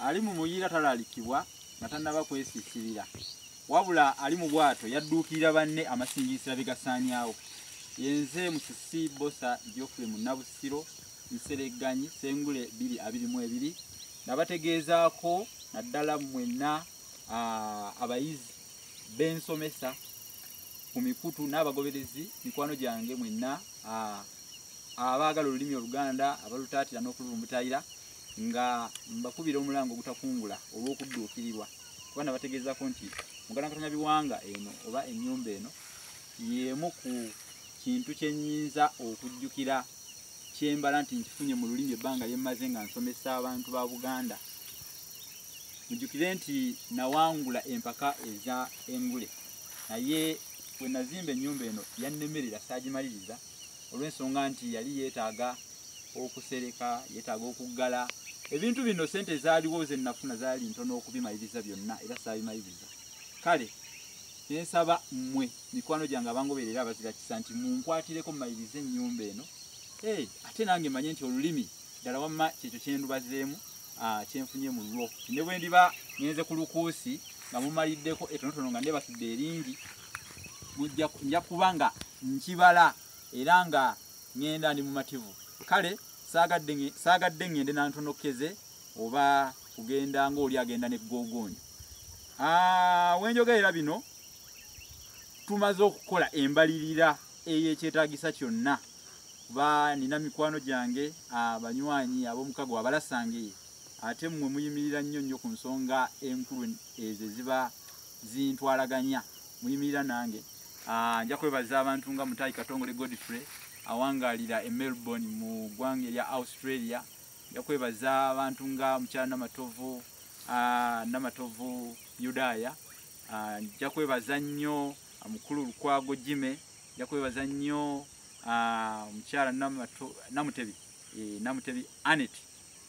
ali mu muyira talalikibwa nga tannaba kwesiisirira wabula ali mu bwato yadduukirira banne amasingiisira bigasaanyawo yenze Musisi Bosa Geoffrey Munnabusiro Nseregganyi Ssengule 2022 nabategeezaako naddala mwenna abayizi bensomesa ku mikutu n'abagoberezi mikwano gyange mwenna abaagala olulimi Oluganda abalutaatira n'okulumbutayira nga mbakubira omulango gutakungula olw'okudduukirirwa kuba nabategeezaako nti Muganda biwanga eno oba ennyumba eno y'emu ku kintu kyennyinza okujjukira kyembala nti nkifunye mu lulimi ebbanga lyemmaze nga nsomesa abantu ba Buganda. Mujjukire nti nawangula empaka eza Engule naye bwe nazimba ennyumba eno yannemerera saagimaliriza olw'ensonga nti yali yeetaaga okusereka yeetaaga okuggala ebintu bino sente zaaliwo ze nnafuna zaali ntono okubimaliriza byonna era saabimaliriza. Kale nsaba mmwe mikwano gyange abangoberera abazira kisa nti munkwatireko mmalirize ennyumba eno ate nange manye nti olulimi ddala wamma kyekyo kyendubazeemu kyenfunye mu lwo ne bwe ndiba ngenze ku lukuusi nga mumaliddeko etonotono nga ndebasudde eringi nja kuba nga nkibala era nga ngenda ndi mumativu. Kale saagadde ngende nantonokeze oba kugenda ng'oli agenda n'eggogonyo. Wenjogerera bino tumaze okukola embalirira ey'ekyetaagisa kyonna kuba nina mikwano gyange abanywanyi ab'omukago abalasange ate mmwe muyimirira nnyo ku nsonga enkulu ezo ziba zintwalaganya muyimirira nange. Nja kwebaza abantu nga Mutayi Katongole Godfrey awangalira e Melbourne mu ggwanga erya Australia. Nja kwebaza abantu nga Mukyala Namatovu Yudaya. Nja kwebaza nnyo Mukulu Lukwago Jime. Nja kwebaza nnyo Mukyala Namutebi Anet.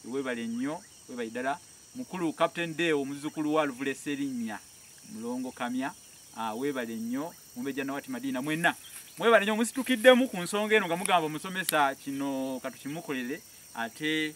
Webale nnyo webale ddala Mukulu Captain Deo omuzukulu wa Luvule Serinnya Mulongo Kamya. Webale nnyo Mubeja Nawati Madina mwenna mwebale nnyo musitukiddemu ku nsonga eno nga mugamba musomesa kino katukimukolere ate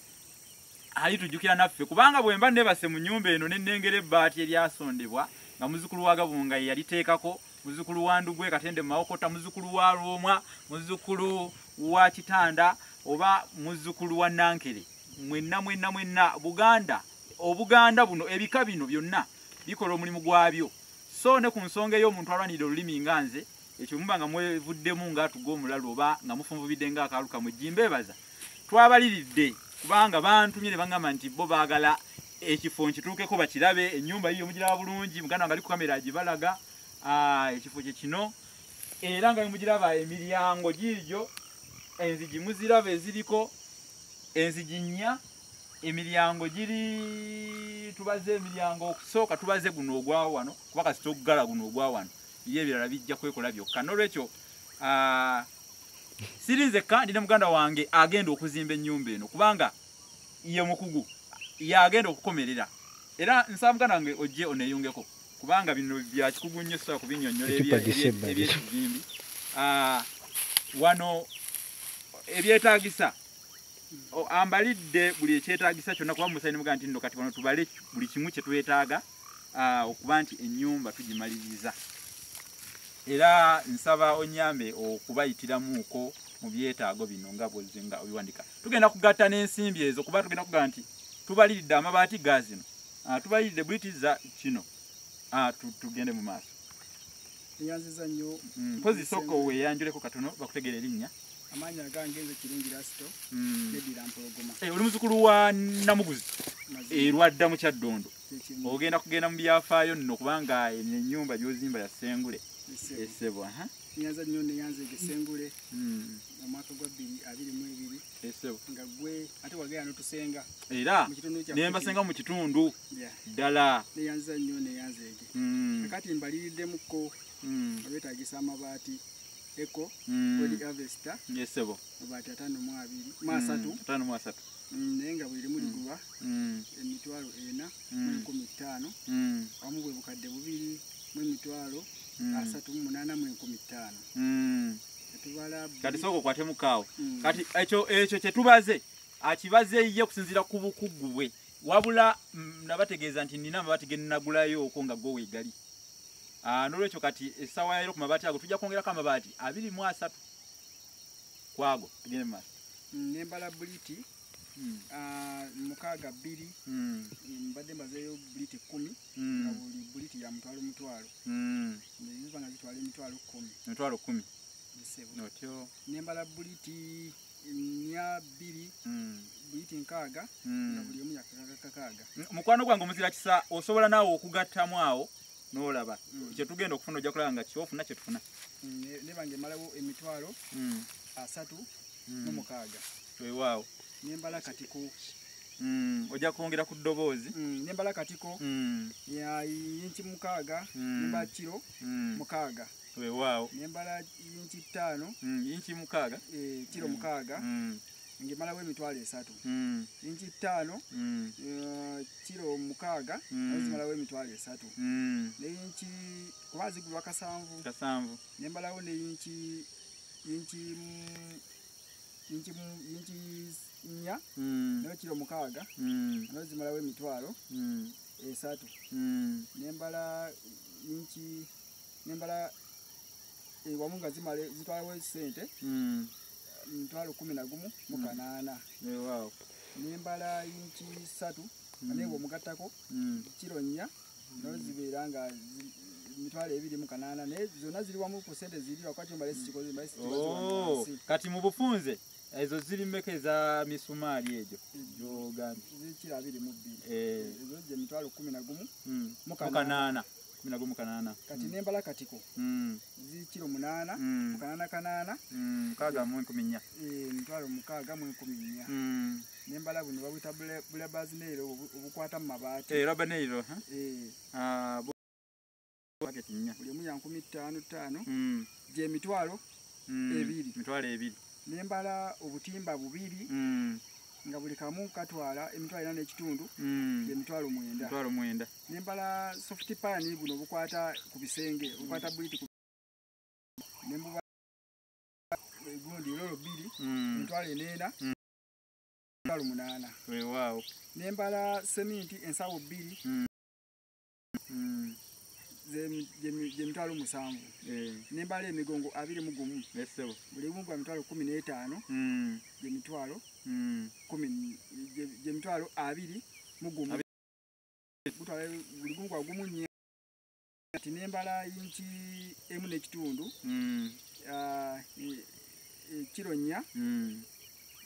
alitujjukira naffe kubanga bwe mba nebase mu nnyumba eno n'ennengera ebbaati eryasondebwa nga muzukulu wa Gabunga yaliteekako muzukulu wa Ndugwe Katende Mawokota muzukulu wa Rwomwa muzukulu wa Kitanda oba muzukulu wa Nankere mwenna Buganda Obuganda buno ebika bino byonna bikola omulimu gwabyo. So ne ku nsonga ey'omuntu alwanirira olulimi nga nze ekyo muba nga mwevuddemu ng'atuga omulalu oba nga mufunvubidde ng'akaaluka mu jjimba ebaza twabaliridde kubanga bantumye ne bangamba nti bo baagala ekifo nkituukeko bakirabe ennyumba yiyo mugiraba bulungi muganda wange ali ku kamera agibalaga ekifo kye kino era nga mugiraba emiryango giiryo enzigi muziraba eziriko enzigi nnya emiryango giri tubaze emiryango okusooka tubaze guno ogwa wano kuba kasita okuggala guno ogwa wano ye ebirala bijja kwekola byokka n'olwekyo sirinze kandi ne muganda wange agenda okuzimba ennyumba eno kubanga ye mukugu yagenda okukomerera era nsaba muganda wange ojje oneeyungeko kubanga bino bya kikugu nnyo sobola kubinnyonnyola ebyekizimbi wano ebyetaagisa ambalidde buli ekyetaagisa kyonna kuba musaini muganda nti nno kati wano tubale buli kimu kye twetaaga okuba nti ennyumba tugimaliriza era nsaba onyambe okubayitiramuuko mu byetaago bino nga bwozze nga obiwandika. Tugenda kugatta n'ensimbi ezo kuba tugenda kugaa nti tubaliridde amabaati ga zino tubaliridde buliti za kino tugende mu maaso. Nyanziza nnyo mpozi soko weeyanjuleko katono bakutegera erinnya. Amanya gange nze Kirungi Rasto Nedira Mpologoma. Oli muzukulu wa Namuguzi Lwadda mu Kyaddondo. Ogenda kugenda mu byafaayo nno kubanga ennyumba gy'ozimba ya Ssengule esebo. Nyanza nnyo ne yanze Ssengule mu mwaka gwa 2022 esebo nga gwe ate wagera n'otusenga era nemba senga mu kitundu ddala ne yanza nnyo ne yanze kakati mbaliriddemukko abeetaagisa amabaati Eko Body Harvester yesebo mabaati 5 nenga bwiri muri guba emitwalo 4,15 wamu bwe bukadde bubiri mu emitwalo 3,815 etubala kati soko kwate mukaawo kati ekyo kye tubaze akibaze ye kusinzira ku bukugu bwe wabula nabategeeza nti nina amabaati ge nnagulayo okwo nga go weegali. N'olwekyo kati essaawa ya leero ku mabaati ago tujja kwongerako amabaati 23 kwago tugende mu maaso. Nembala buliti 62 mbadde mbazeeyo buliti 10 nga buli buliti ya mutwalo neziba nga zitwala emitwalo 10 notyo. Nembala buliti 200 buliti 6 nga buli emu yakakaaga. Mukwano gwange omuzira kisa osobola naawe okugattamu awo n'olaba kye tugenda okufuna ojja kulaba nga kyofuna kye tufuna. Ne bange malawo emitwalo 36. Weewaawo. Nembala katiko ojja kwongera ku ddoboozi. Nembala katiko ya inchi 6 nembala kiro 6. Weewaawo. Nembala inchi 5 inchi 6 kiro 6 ngemalawo emitwalo 3. Inchi 5 kiro 6 nazimalawo emitwalo 3. Ne inchi kubazi gulwa kasanvu nembalawo ne inchi 4 nayo kiro 6 nazimalawo emitwalo 3. Nembala wamunga zitwalawo sente emitwalo 11 mu 8. Wow. Nembala inchi 3 nebo omugattako kiro 4 nazo zibeera nga emitwalo 2 mu 8 naye zonna ziri wamu ku sente ziri wakwati mbale sikikoze mbale sikikoze. Kati mu bufunze ezo ziri mmeka eza misumaali egyo gyogambye? Zikira 22. Ezo je emitwalo 11 mu 8. 11 mu 8. Kati nembala katiko zikiro 8 mu 8 6 mu 14. Emitwalo 6 mu 14. Nembala buno babuyita bulabazineero obukwata mu mabaati. Rabaneero Bucket nya. Buli mu 15 je emitwalo 2. Nembala obutimba 2 nga buli kamu katwala emitwalo 4 n'ekitundu emitwalo 9. Nembala soft pan buno bukwata ku bisenge bukwata buliti nembuba gundi lolo 2 emitwalo 4 emitwalo 8. Weewaawo. Nembala cement ensawo 2 je emitwalo 7. Nembala emigongo 21 lesebo buli mu emitwalo 15 je emitwalo 10 je emitwalo 2 mu gumu gutwala buli gumu kwa gumu nya. Kati nembala inchi emu n'ekitundu kiro 4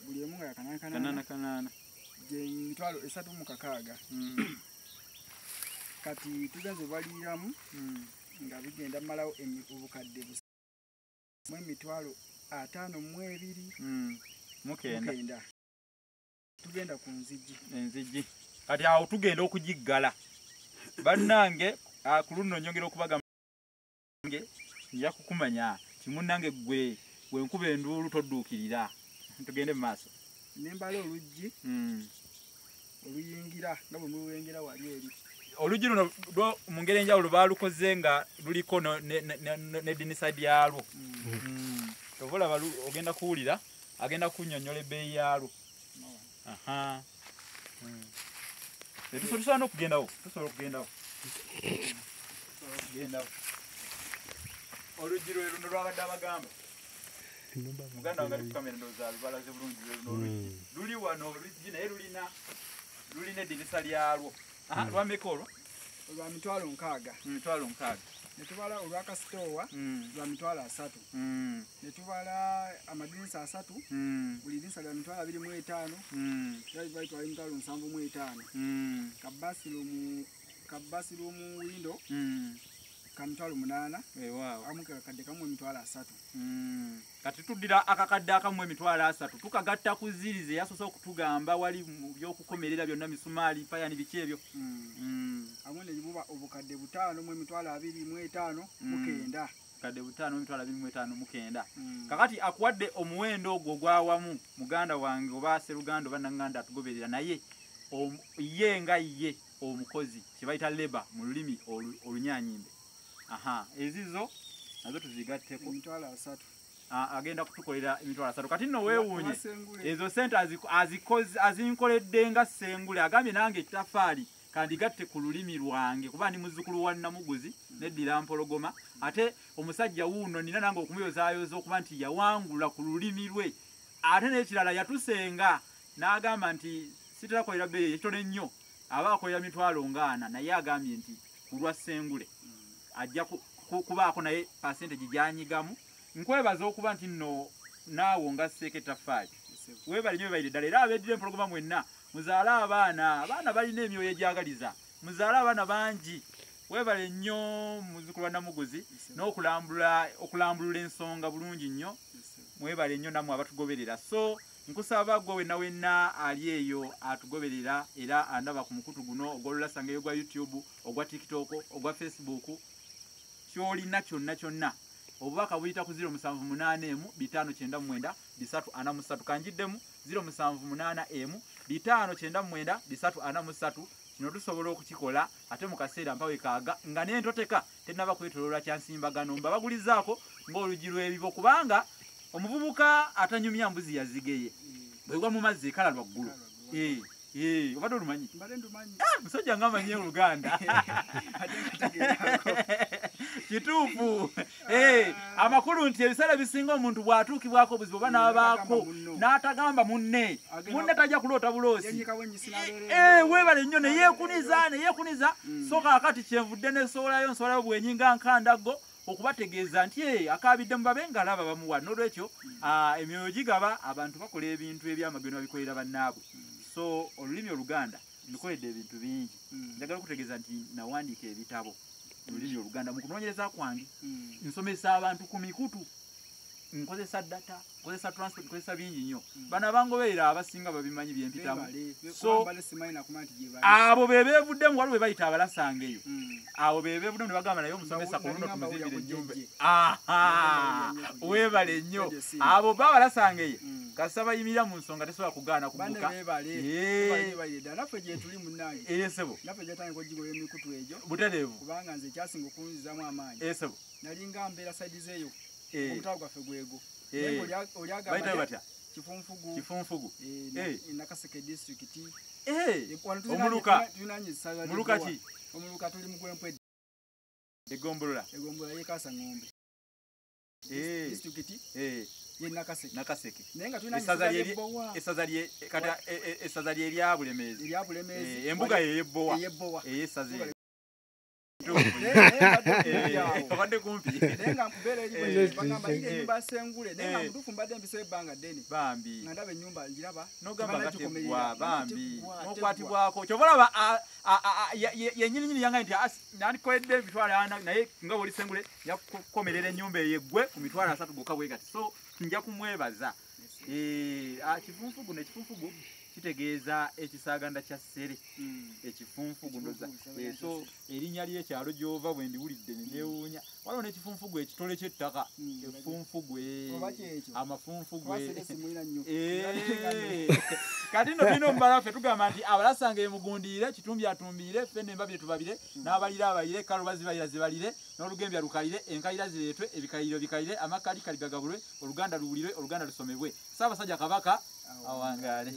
buli emu nga yakanana je emitwalo 3 mu 6. Kati tugenze baliramu nga bigenda malawo obukadde mu emitwalo 52 mu 9. Tugenda ku enzigi kati awo tugenda okugiggala bannange ku luno nyongera okubaga nge nja kukumanya kimunnange gwe nkuba enduulu todduukirira. Tugende mu maaso. Nembala oluggi oluyingira nga bwe mulwengera wali eri. Oluggi luno mu ngeri enjawulo baalukoze nga luliko n'eddinisa lyalwo. Obola ogenda kuwulira agenda kunnyonnyola ebbeeyi yaalwo. Tusobola n'okugendawo. Oluggi lwe luno lwabadde abagamba. Muganda wange ali ku kamera ndowooza lubalaze bulungi oluggi. Luli wano oluggi naye lulina eddinisa lyalwo. Lwameka olwo? Olwa mitwalo 6. Netubala olwakasitoowa lwa mitwalo 3. Netubala amadinisa 3 buli dinisa lya mitwalo 25 yali bayitwala emitwalo 7.5. Kabasirumu windo ka mitwalo 8. Weewaawo. Amu kakadde kamu emitwalo 3. Kati tuddira akakadde akamu emitwalo 3 tukagatta ku zirize yasoose okutugamba wali mu by'okukomerera byonna misumaali payani biki ebyo. Amu ne libuba obukadde 5 mu emitwalo 25 mu 9. Kadde 5 mu emitwalo 25 mu 9. Kakati akuwadde omuwendo ogwo gwawamu muganda wange oba Sseruganda oba Nanganda atugoberera naye ye nga ye omukozi kye bayita labor mu lulimi olunyanyimbe. Ezizo nazo tuzigatteko emitwalo 3. agenda kutukolera emitwalo 3 kati nno weewuunye ezo sente azinkoledde nga Ssengule agambye nange ekitafaali kandigatte ku lulimi lwange kuba ndi muzzukulu wa Namuguzi neddira Mpologoma ate omusajja wuuno nina nange okumuyozaayoza okuba nti yawangula ku lulimi lwe ate n'ekirala yatusenga n'agamba nti sitera kolera bbeeyi ekitone nnyo aba akolera mitwalo ng'ana naye agambye nti ku lwa Ssengule ajja kubaako naye percentage gyanyigamu nkwebaza okuba nti nno naawe ongasseeko ettaffaali weebale nnyo weebalire ddala era abeddira Empologoma mwenna muzaale abaana balina emyoyo egyagaliza muzaale abaana bangi weebale nnyo muzzukulu wa Namuguzi n'okulambulula ensonga bulungi nnyo mwebale nnyo nammwe abatugoberera so nkusaba gwe wenna ali eyo atugoberera era andaba ku mukutu guno ogw'olulasangeyo gwa YouTube ogwa TikTok ogwa Facebook kyolina kyonna obubaka buyita ku 078M599 kanjiddemu 078M599 kino tusobola okukikola ate mu kaseera mpawe kaaga nga n'entoteka tennaba kwetoloola kyansimbagano mbabagulizaako ng'olugi lw'ebibo kubanga omuvubuka atanyumya mbuzi yazigeye bwegwa mu mazzi ekala lwaggulu obadde olumanyi musajja nga amanyi Oluganda kituufu amakulu nti ebiseera bisinga omuntu bw'atuukibwako obuzibu oba n'abaako n'atagamba munne tajja kuloota buloosi weebale nnyo neyeekuniza so kaakati kyenvudde nsowolayo bwenyinga nkandaggo okubategeeza nti akaabidde mu babe ng'alaba bamuwa n'olwekyo emyoyo gigaba abantu bakola ebintu ebyamageno babikolera bannaabwe so olulimi Oluganda ndukoledde ebintu bingi njagala okutegeeza nti nawandiika ebitabo olulimi Oluganda mu kunoonyereza kwange nsomesa abantu ku mikutu nkozesa data nkozesa transport nkozesa bingi nnyo bano abangoberera abasinga babimanyi byempitamu so abo bebeevuddemu waliwo bayita abalasangeyo abo bebeevuddemu ne bagamba naye omusomesa ku luno tumuzimbire ennyumba weebale nnyo abo babalasangeye kasita bayimirira mu nsonga tesobola kugaana kubuka naffe gye tuli munnange sebo naffe gyatandika okugigola emikutu egyo butereevu kubanga nze ekyasinga okunzizaamu amaanyi sebo nali nga mbeera saidi zeeyo omutalo gwaffe gwego bayitayo batya kifunfugu Nakaseke district omuluka ki omuluka tuli mu Gwempwe egombolola yekasa ng'ombe district ye Nakaseke naye nga tulina essaza lye erya Bulemeezi embuga ey'Ebbowa ey'essaza obadde kumpi nenga mbeera bagamba ennyumba ya Ssengule nenga mutuufu mbadde mbisaba ebbanga ddene bambi nga ndaba ennyumba ngiraba nogamba gateggwa bambi n'okwatibwako kyova olaba yennyininyini yangaye nti nandikoledde emitwalo 4 naye nga bwoli Ssengule yakukomerera ennyumba eyo eggwe ku mitwalo 3 gokka bwe gati so nja kumwebaza kifunfugu nekifunfugu kitegeeza ekisaaganda kya ssere ekifunfugu ndoza so erinnya ly'ekyalo gy'ova bwe ndiwulidde ne neewuunya waliwo n'ekifunfugu ekitole ky'ettaka efunfugwe amafunfugwe kati nno tulina omubala waffe tugamba nti abalasange mugundiire kitumbi atumbiire ffenna emba bye tubabire n'abalire abalire kalo bazibalira zibalire n'olugembya lukalire enkayira zireetwe ebikayiro bikalire amakali kaligagabulwe Oluganda luwulirwe Oluganda lusomebwe Ssaabasajja Kabaka awangaale.